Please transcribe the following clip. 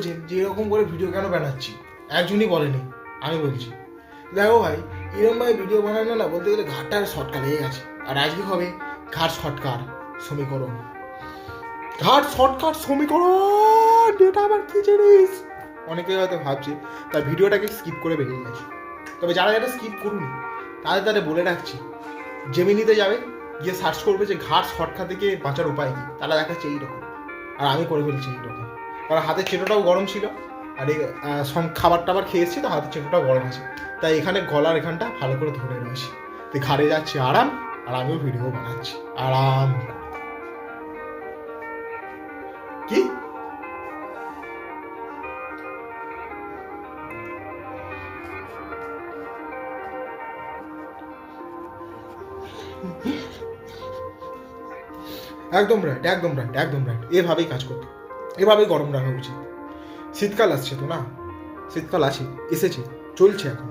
বলছেন যে এরকম করে ভিডিও কেন বানাচ্ছি, একজনই বলেনি, আমি বলছি। দেখো ভাই, এরকমভাবে ভিডিও বানানো না বলতে গেলে ঘাটটার শর্টকাট লেগে গেছে। আর আজকে হবে ঘাট শর্টকাট সমীকরণ। ঘাট শর্টকাট সমীকরণ, এটা আবার কি জিনিস অনেকে হয়তো ভাবছে, তার ভিডিওটাকে স্কিপ করে বেরিয়ে গেছে। তবে যারা যারা স্কিপ করুন তাদের বলে রাখছি, জেমিনিতে যাবে, গিয়ে সার্চ করবে যে ঘাট শর্টকাট থেকে বাঁচার উপায় কী, তারা দেখাচ্ছে এইরকম। আর আমি করে ফেলছি এইরকম, কারণ হাতের চেটোটাও গরম ছিল, আর এই খাবার টাবার খেয়েছি তো হাতের চেটোটাও গরম আছে, তাই এখানে গলার এখানটা ভালো করে ধরে রয়েছে। তো ঘাড়ে যাচ্ছে আরাম, আর আমিও ভিডিও বানাচ্ছি আরাম। কি একদম রাইট, একদম রাইট, একদম রাইট, এভাবেই কাজ করতে, এভাবেই গরম রাখা উচিত। শীতকাল আসছে তো না, শীতকাল আসে, এসেছে, চলছে এখন।